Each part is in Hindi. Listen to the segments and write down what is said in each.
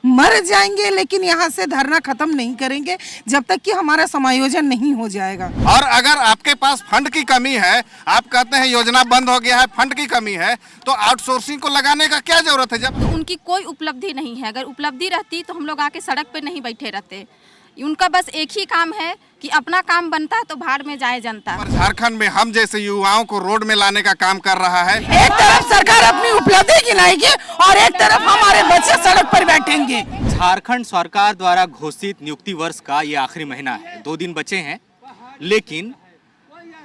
मर जाएंगे, लेकिन यहाँ से धरना खत्म नहीं करेंगे जब तक कि हमारा समायोजन नहीं हो जाएगा। और अगर आपके पास फंड की कमी है, आप कहते हैं योजना बंद हो गया है, फंड की कमी है, तो आउटसोर्सिंग को लगाने का क्या जरूरत है? जब उनकी कोई उपलब्धि नहीं है, अगर उपलब्धि रहती तो हम लोग आके सड़क पे नहीं बैठे रहते। उनका बस एक ही काम है कि अपना काम बनता है तो भाड़ में जाए जनता। पर झारखंड में हम जैसे युवाओं को रोड में लाने का काम कर रहा है। एक तरफ सरकार अपनी उपलब्धि गिनाएगी और एक तरफ हमारे बच्चे सड़क पर बैठेंगे। झारखंड सरकार द्वारा घोषित नियुक्ति वर्ष का ये आखिरी महीना है, 2 दिन बचे हैं, लेकिन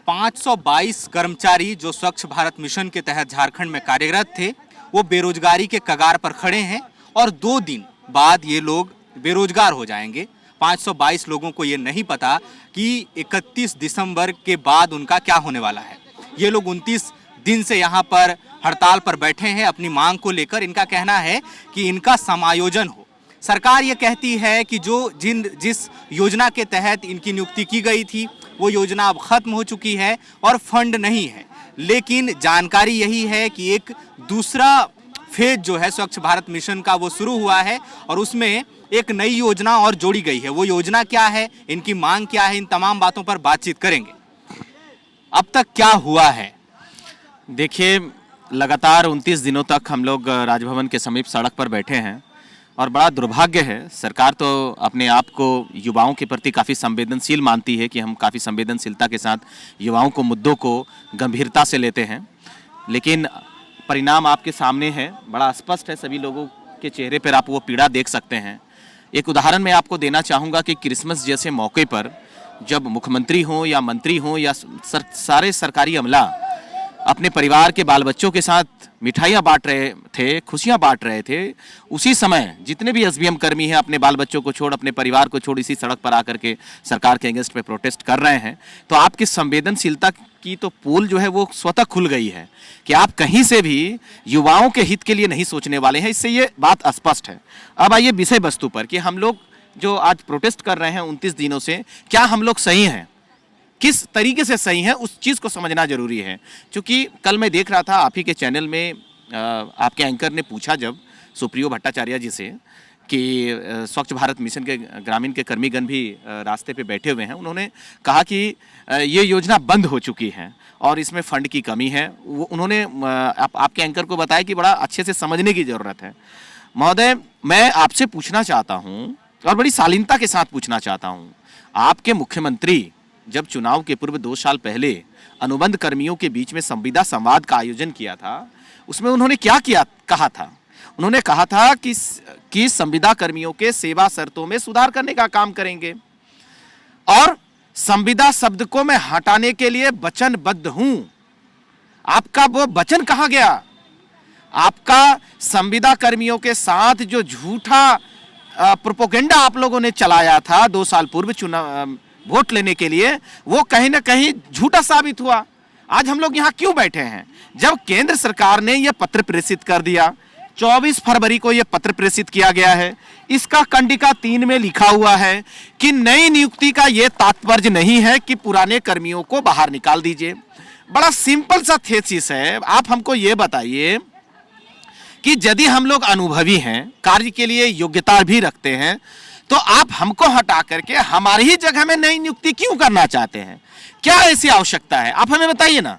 522 कर्मचारी जो स्वच्छ भारत मिशन के तहत झारखंड में कार्यरत थे वो बेरोजगारी के कगार पर खड़े हैं और 2 दिन बाद ये लोग बेरोजगार हो जाएंगे। 522 लोगों को ये नहीं पता कि 31 दिसंबर के बाद उनका क्या होने वाला है। ये लोग 29 दिन से यहाँ पर हड़ताल पर बैठे हैं अपनी मांग को लेकर। इनका कहना है कि इनका समायोजन हो। सरकार ये कहती है कि जिस योजना के तहत इनकी नियुक्ति की गई थी वो योजना अब खत्म हो चुकी है और फंड नहीं है, लेकिन जानकारी यही है कि एक दूसरा फेज जो है स्वच्छ भारत मिशन का वो शुरू हुआ है और उसमें एक नई योजना और जोड़ी गई है। वो योजना क्या है, इनकी मांग क्या है, इन तमाम बातों पर बातचीत करेंगे। अब तक क्या हुआ है? देखिए, लगातार 29 दिनों तक हम लोग राजभवन के समीप सड़क पर बैठे हैं और बड़ा दुर्भाग्य है। सरकार तो अपने आप को युवाओं के प्रति काफ़ी संवेदनशील मानती है कि हम काफ़ी संवेदनशीलता के साथ युवाओं को मुद्दों को गंभीरता से लेते हैं, लेकिन परिणाम आपके सामने है, बड़ा स्पष्ट है। सभी लोगों के चेहरे पर आप वो पीड़ा देख सकते हैं। एक उदाहरण मैं आपको देना चाहूँगा कि क्रिसमस जैसे मौके पर जब मुख्यमंत्री हों या मंत्री हों या सारे सरकारी अमला अपने परिवार के बाल बच्चों के साथ मिठाइयाँ बांट रहे थे, खुशियाँ बांट रहे थे, उसी समय जितने भी एसबीएम कर्मी हैं अपने बाल बच्चों को छोड़, अपने परिवार को छोड़ इसी सड़क पर आकर के सरकार के अगेंस्ट पे प्रोटेस्ट कर रहे हैं, तो आपकी संवेदनशीलता की तो पोल जो है वो स्वतः खुल गई है कि आप कहीं से भी युवाओं के हित के लिए नहीं सोचने वाले हैं। इससे ये बात स्पष्ट है। अब आइए विषय वस्तु पर कि हम लोग जो आज प्रोटेस्ट कर रहे हैं 29 दिनों से, क्या हम लोग सही हैं, किस तरीके से सही है, उस चीज़ को समझना जरूरी है। क्योंकि कल मैं देख रहा था आप ही के चैनल में आपके एंकर ने पूछा जब सुप्रियो भट्टाचार्य जी से कि स्वच्छ भारत मिशन के ग्रामीण के कर्मीगण भी रास्ते पे बैठे हुए हैं, उन्होंने कहा कि ये योजना बंद हो चुकी है और इसमें फंड की कमी है। वो उन्होंने आपके एंकर को बताया कि बड़ा अच्छे से समझने की ज़रूरत है। महोदय, मैं आपसे पूछना चाहता हूँ और बड़ी शालीनता के साथ पूछना चाहता हूँ, आपके मुख्यमंत्री जब चुनाव के पूर्व 2 साल पहले अनुबंध कर्मियों के बीच में संविदा संवाद का आयोजन किया था, उसमें उन्होंने क्या कहा था? उन्होंने कहा था कि संविदा कर्मियों के सेवा शर्तों में सुधार करने का काम करेंगे और संविदा शब्द को मैं हटाने के लिए वचनबद्ध हूं। आपका वो वचन कहाँ गया? आपका संविदा कर्मियों के साथ जो झूठा प्रोपेगेंडा आप लोगों ने चलाया था 2 साल पूर्व चुनाव वोट लेने के लिए, वो कहीं ना कहीं झूठा साबित हुआ। आज हम लोग यहाँ क्यों बैठे हैं? जब केंद्र सरकार ने यह पत्र प्रेषित कर दिया, 24 फरवरी को यह पत्र प्रेषित किया गया है, इसका कंडिका 3 में लिखा हुआ है कि नई नियुक्ति का यह तात्पर्य नहीं है कि पुराने कर्मियों को बाहर निकाल दीजिए। बड़ा सिंपल सा थेसिस है। आप हमको ये बताइए कि यदि हम लोग अनुभवी हैं, कार्य के लिए योग्यता भी रखते हैं, तो आप हमको हटा करके हमारी ही जगह में नई नियुक्ति क्यों करना चाहते हैं? क्या ऐसी आवश्यकता है? आप हमें बताइए ना।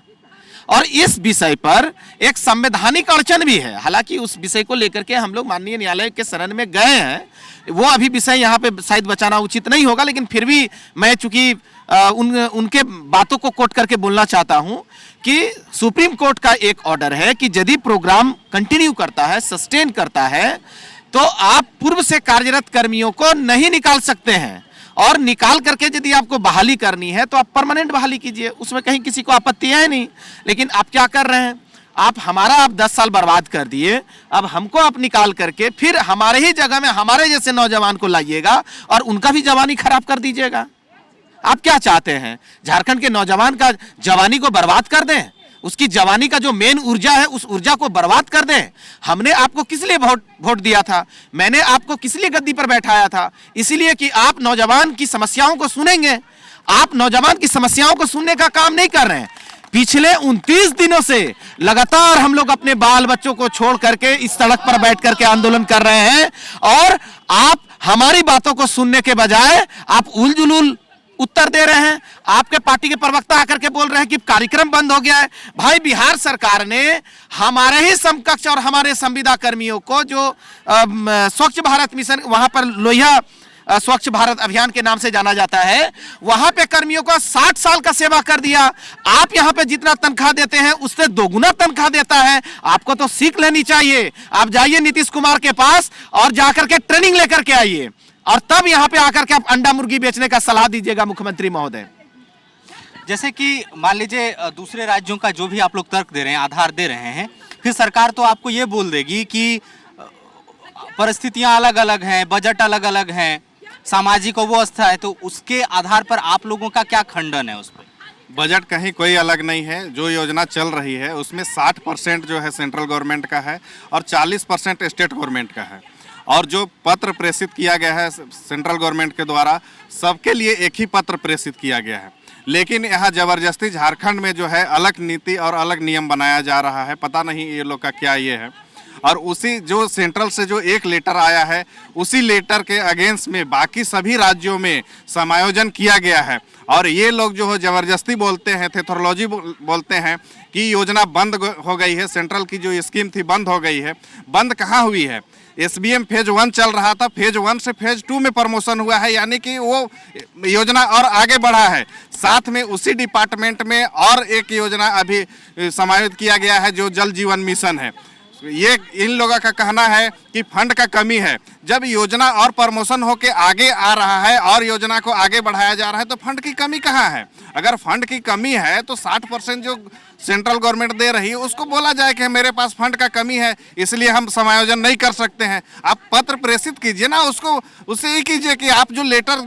और इस विषय पर एक संवैधानिक अड़चन भी है। हालांकि उस विषय को लेकर के हम लोग माननीय न्यायालय के शरण में गए हैं, वो अभी विषय यहाँ पे शायद बचाना उचित नहीं होगा, लेकिन फिर भी मैं चूंकि उनके बातों को कोट करके बोलना चाहता हूं कि सुप्रीम कोर्ट का एक ऑर्डर है कि यदि प्रोग्राम कंटिन्यू करता है, सस्टेन करता है, तो आप पूर्व से कार्यरत कर्मियों को नहीं निकाल सकते हैं और निकाल करके यदि आपको बहाली करनी है तो आप परमानेंट बहाली कीजिए, उसमें कहीं किसी को आपत्ति है नहीं। लेकिन आप क्या कर रहे हैं? आप 10 साल बर्बाद कर दिए, अब हमको आप निकाल करके फिर हमारे ही जगह में हमारे जैसे नौजवान को लाइएगा और उनका भी जवानी खराब कर दीजिएगा। आप क्या चाहते हैं? झारखंड के नौजवान का जवानी को बर्बाद कर दें? उसकी जवानी का जो मेन ऊर्जा है उस ऊर्जा को बर्बाद कर दें? हमने आपको किस लिए वोट दिया था? मैंने आपको किस लिए गद्दी पर बैठाया था? इसीलिए कि आप नौजवान की समस्याओं को सुनेंगे। आप नौजवान की समस्याओं को सुनने का काम नहीं कर रहे हैं। पिछले 29 दिनों से लगातार हम लोग अपने बाल बच्चों को छोड़ करके इस सड़क पर बैठ करके आंदोलन कर रहे हैं और हमारी बातों को सुनने के बजाय आप उलझुल उत्तर दे रहे हैं। आपके पार्टी के प्रवक्ता आकर के बोल रहे हैं कि कार्यक्रम बंद हो गया है। भाई, बिहार सरकार ने हमारे ही समकक्ष और हमारे संविदा कर्मियों को जो स्वच्छ भारत मिशन, वहां पर लोहिया स्वच्छ भारत अभियान के नाम से जाना जाता है, वहां पे कर्मियों को 60 साल का सेवा कर दिया। आप यहां पे जितना तनख्वाह देते हैं उससे दोगुना तनख्वाह देता है। आपको तो सीख लेनी चाहिए। आप जाइए नीतीश कुमार के पास और जाकर के ट्रेनिंग लेकर के आइए, और तब यहां पे आकर के आप अंडा मुर्गी बेचने का सलाह दीजिएगा मुख्यमंत्री महोदय। जैसे कि मान लीजिए दूसरे राज्यों का जो भी आप लोग तर्क दे रहे हैं, आधार दे रहे हैं, फिर सरकार तो आपको ये बोल देगी कि परिस्थितियां अलग अलग हैं, बजट अलग अलग हैं, सामाजिक अवस्था है, तो उसके आधार पर आप लोगों का क्या खंडन है उस पर? बजट कहीं कोई अलग नहीं है। जो योजना चल रही है उसमें 60% जो है सेंट्रल गवर्नमेंट का है और 40% स्टेट गवर्नमेंट का है। और जो पत्र प्रेषित किया गया है सेंट्रल गवर्नमेंट के द्वारा, सबके लिए एक ही पत्र प्रेषित किया गया है। लेकिन यहाँ ज़बरदस्ती झारखंड में जो है अलग नीति और अलग नियम बनाया जा रहा है। पता नहीं ये लोग का क्या ये है। और उसी जो सेंट्रल से जो एक लेटर आया है, उसी लेटर के अगेंस्ट में बाकी सभी राज्यों में समायोजन किया गया है। और ये लोग जो है ज़बरदस्ती बोलते हैं, थेथोलॉजी बोलते हैं कि योजना बंद हो गई है, सेंट्रल की जो स्कीम थी बंद हो गई है। बंद कहाँ हुई है? SBM फेज 1 चल रहा था, फेज 1 से फेज 2 में प्रमोशन हुआ है, यानी कि वो योजना और आगे बढ़ा है। साथ में उसी डिपार्टमेंट में और एक योजना अभी समायोजित किया गया है जो जल जीवन मिशन है। ये इन लोगों का कहना है कि फंड का कमी है। जब योजना और प्रमोशन होके आगे आ रहा है और योजना को आगे बढ़ाया जा रहा है तो फंड की कमी कहाँ है? अगर फंड की कमी है तो 60% जो सेंट्रल गवर्नमेंट दे रही है उसको बोला जाए कि मेरे पास फंड का कमी है, इसलिए हम समायोजन नहीं कर सकते हैं। आप पत्र प्रेषित कीजिए ना, उससे ये कीजिए कि आप जो लेटर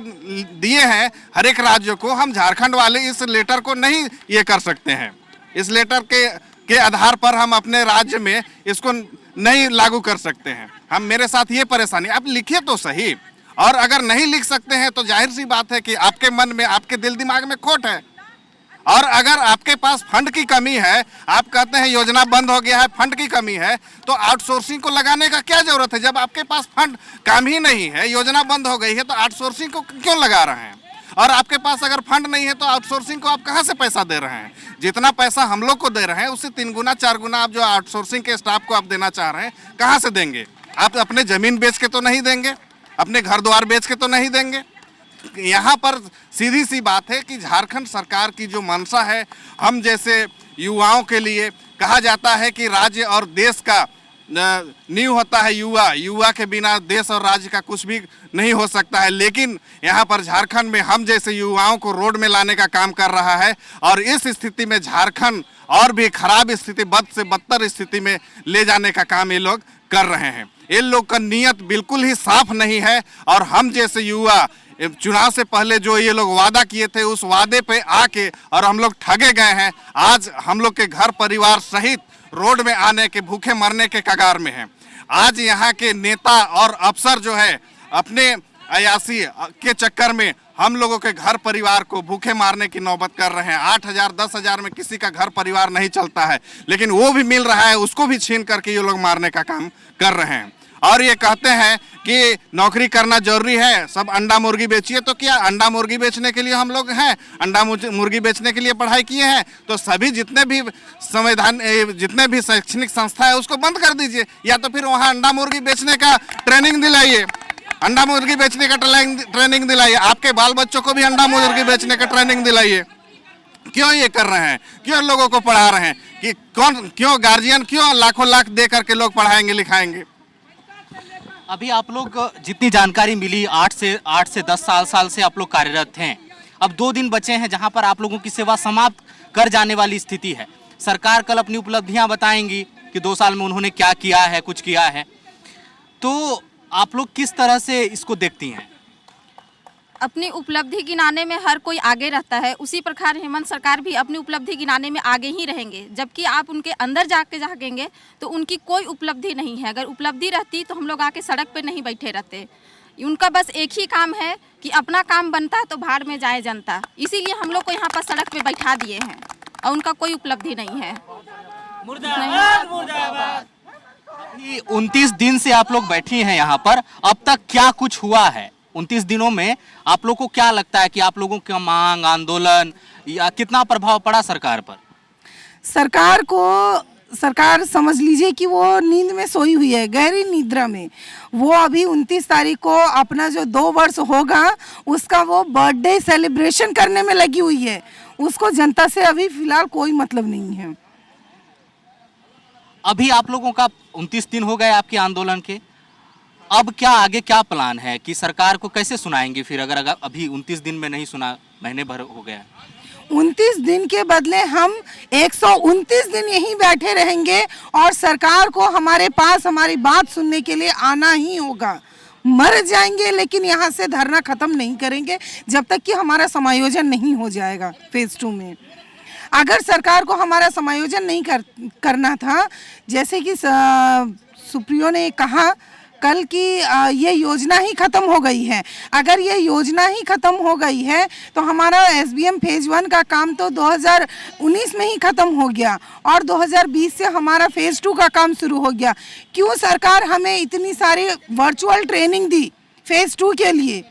दिए हैं हर एक राज्य को, हम झारखंड वाले इस लेटर को नहीं ये कर सकते हैं। इस लेटर के आधार पर हम अपने राज्य में इसको नहीं लागू कर सकते हैं। हम, मेरे साथ ये परेशानी, आप लिखिए तो सही। और अगर नहीं लिख सकते हैं तो जाहिर सी बात है कि आपके मन में, आपके दिल दिमाग में खोट है। और अगर आपके पास फंड की कमी है, आप कहते हैं योजना बंद हो गया है, फंड की कमी है, तो आउटसोर्सिंग को लगाने का क्या जरूरत है? जब आपके पास फंड काम ही नहीं है, योजना बंद हो गई है, तो आउटसोर्सिंग को क्यों लगा रहे हैं? और आपके पास अगर फंड नहीं है तो आउटसोर्सिंग को आप कहाँ से पैसा दे रहे हैं? जितना पैसा हम लोग को दे रहे हैं उससे 3 गुना 4 गुना आप जो आउटसोर्सिंग के स्टाफ को आप देना चाह रहे हैं, कहाँ से देंगे? आप अपने ज़मीन बेच के तो नहीं देंगे, अपने घर द्वार बेच के तो नहीं देंगे। यहाँ पर सीधी सी बात है कि झारखंड सरकार की जो मंशा है, हम जैसे युवाओं के लिए कहा जाता है कि राज्य और देश का नींव होता है युवा, युवा के बिना देश और राज्य का कुछ भी नहीं हो सकता है। लेकिन यहाँ पर झारखंड में हम जैसे युवाओं को रोड में लाने का काम कर रहा है और इस स्थिति में झारखंड और भी खराब स्थिति, बद से बदतर स्थिति में ले जाने का काम ये लोग कर रहे हैं। इन लोग का नीयत बिल्कुल ही साफ नहीं है और हम जैसे युवा चुनाव से पहले जो ये लोग वादा किए थे उस वादे पे आके और हम लोग ठगे गए हैं। आज हम लोग के घर परिवार सहित रोड में आने के, भूखे मरने के कगार में हैं। आज यहाँ के नेता और अफसर जो है अपने अयासी के चक्कर में हम लोगों के घर परिवार को भूखे मारने की नौबत कर रहे हैं। 8,000 10,000 में किसी का घर परिवार नहीं चलता है, लेकिन वो भी मिल रहा है, उसको भी छीन करके ये लोग मारने का काम कर रहे हैं। और ये कहते हैं कि नौकरी करना जरूरी है, सब अंडा मुर्गी बेचिए। तो क्या अंडा मुर्गी बेचने के लिए हम लोग हैं? अंडा मुर्गी बेचने के लिए पढ़ाई किए हैं? तो सभी जितने भी संविधान, जितने भी शैक्षणिक संस्था है उसको बंद कर दीजिए, या तो फिर वहाँ अंडा मुर्गी बेचने का ट्रेनिंग दिलाइए। अंडा मुर्गी बेचने का ट्रेनिंग दिलाइए, आपके बाल बच्चों को भी अंडा मुर्गी बेचने का ट्रेनिंग दिलाइए। क्यों ये कर रहे हैं? क्यों लोगों को पढ़ा रहे हैं? कि क्यों गार्जियन क्यों लाखों लाख दे करके लोग पढ़ाएंगे लिखाएंगे? अभी आप लोग, जितनी जानकारी मिली, 8 से 10 साल से आप लोग कार्यरत हैं। अब 2 दिन बचे हैं जहां पर आप लोगों की सेवा समाप्त कर जाने वाली स्थिति है। सरकार कल अपनी उपलब्धियां बताएंगी कि 2 साल में उन्होंने क्या किया है, कुछ किया है। तो आप लोग किस तरह से इसको देखती हैं? अपनी उपलब्धि गिनाने में हर कोई आगे रहता है, उसी प्रकार हेमंत सरकार भी अपनी उपलब्धि गिनाने में आगे ही रहेंगे। जबकि आप उनके अंदर जाके झाँकेंगे तो उनकी कोई उपलब्धि नहीं है। अगर उपलब्धि रहती तो हम लोग आके सड़क पे नहीं बैठे रहते। उनका बस एक ही काम है कि अपना काम बनता है तो भाड़ में जाए जनता, इसीलिए हम लोग को यहाँ पर सड़क पे बैठा दिए हैं और उनका कोई उपलब्धि नहीं है। 29 दिन से आप लोग बैठी हैं यहाँ पर, अब तक क्या कुछ हुआ है 29 दिनों में? आप लोग को क्या लगता है कि आप लोगों का मांग, आंदोलन या कितना प्रभाव पड़ा सरकार पर? सरकार समझ लीजिए कि वो नींद में सोई हुई है, गहरी निद्रा में। वो अभी 29 तारीख को अपना जो 2 वर्ष होगा उसका वो बर्थडे सेलिब्रेशन करने में लगी हुई है। उसको जनता से अभी फिलहाल कोई मतलब नहीं है। अभी आप लोगों का 29 दिन हो गए आपके आंदोलन के, अब क्या आगे क्या प्लान है कि सरकार को कैसे सुनाएंगे फिर, अगर अभी 29 दिन में नहीं सुना, महीने भर हो गया? 29 दिन के बदले हम 129 दिन यहीं बैठे रहेंगे और सरकार को हमारे पास हमारी बात सुनने के लिए आना ही होगा। मर जाएंगे लेकिन यहाँ से धरना खत्म नहीं करेंगे जब तक कि हमारा समायोजन नहीं हो जाएगा फेज 2 में। अगर सरकार को हमारा समायोजन नहीं करना था, जैसे कि सुप्रियो ने कहा कल की ये योजना ही खत्म हो गई है। अगर ये योजना ही खत्म हो गई है तो हमारा एसबीएम फेज 1 का काम तो 2019 में ही खत्म हो गया और 2020 से हमारा फेज 2 का काम शुरू हो गया। क्यों सरकार हमें इतनी सारी वर्चुअल ट्रेनिंग दी फेज 2 के लिए,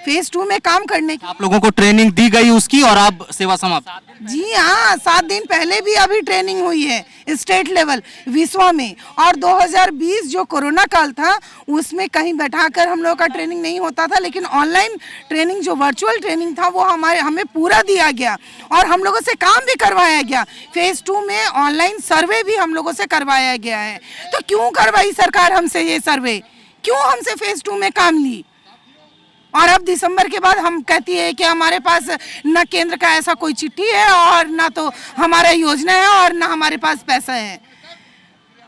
फेज 2 में काम करने की? आप लोगों को ट्रेनिंग दी गई उसकी और अब सेवा समाप्त? जी हाँ, 7 दिन पहले भी अभी ट्रेनिंग हुई है स्टेट लेवल विश्वा में। और 2020 जो कोरोना काल था उसमें कहीं बैठाकर हम लोगों का ट्रेनिंग नहीं होता था, लेकिन ऑनलाइन ट्रेनिंग जो वर्चुअल ट्रेनिंग था वो हमें पूरा दिया गया और हम लोगों से काम भी करवाया गया। फेज 2 में ऑनलाइन सर्वे भी हम लोगों से करवाया गया है। तो क्यों करवाई सरकार हमसे ये सर्वे, क्यों हमसे फेज 2 में काम ली? और अब दिसंबर के बाद हम कहती है कि हमारे पास न केंद्र का ऐसा कोई चिट्ठी है और ना तो हमारा योजना है और ना हमारे पास पैसा है।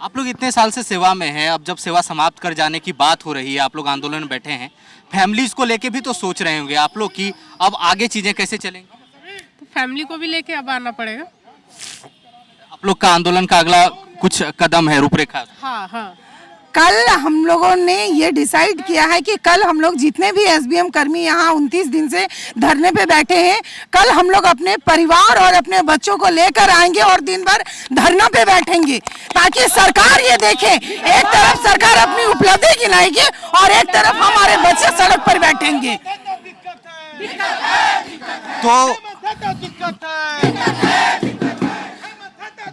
आप लोग इतने साल से सेवा में हैं, अब जब सेवा समाप्त कर जाने की बात हो रही है, आप लोग आंदोलन में बैठे हैं, फैमिलीज को लेके भी तो सोच रहे होंगे आप लोग कि अब आगे चीजें कैसे चलेंगी? तो फैमिली को भी लेके अब आना पड़ेगा। आप लोग का आंदोलन का अगला कुछ कदम है, रूपरेखा? हाँ हाँ, कल हम लोगों ने ये डिसाइड किया है कि कल हम लोग जितने भी एसबीएम कर्मी यहाँ 29 दिन से धरने पे बैठे हैं, कल हम लोग अपने परिवार और अपने बच्चों को लेकर आएंगे और दिन भर धरना पे बैठेंगे ताकि सरकार ये देखे, एक तरफ सरकार अपनी उपलब्धि गिनाएगी और एक तरफ हमारे बच्चे सड़क पर बैठेंगे। तो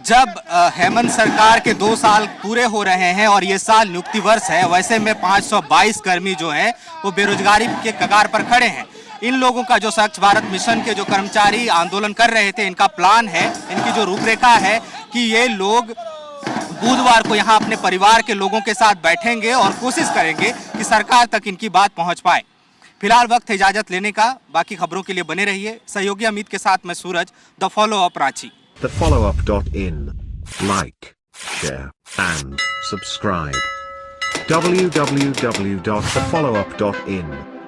जब हेमंत सरकार के 2 साल पूरे हो रहे हैं और ये साल नियुक्ति वर्ष है, वैसे में 522 कर्मी जो हैं वो बेरोजगारी के कगार पर खड़े हैं। इन लोगों का जो स्वच्छ भारत मिशन के जो कर्मचारी आंदोलन कर रहे थे, इनका प्लान है, इनकी जो रूपरेखा है कि ये लोग बुधवार को यहाँ अपने परिवार के लोगों के साथ बैठेंगे और कोशिश करेंगे कि सरकार तक इनकी बात पहुँच पाए। फिलहाल वक्त है इजाजत लेने का, बाकी खबरों के लिए बने रहिए। सहयोगी अमित के साथ मैं Suraj, the follow up Ranchi. thefollowup.in. Like, share, and subscribe. www.thefollowup.in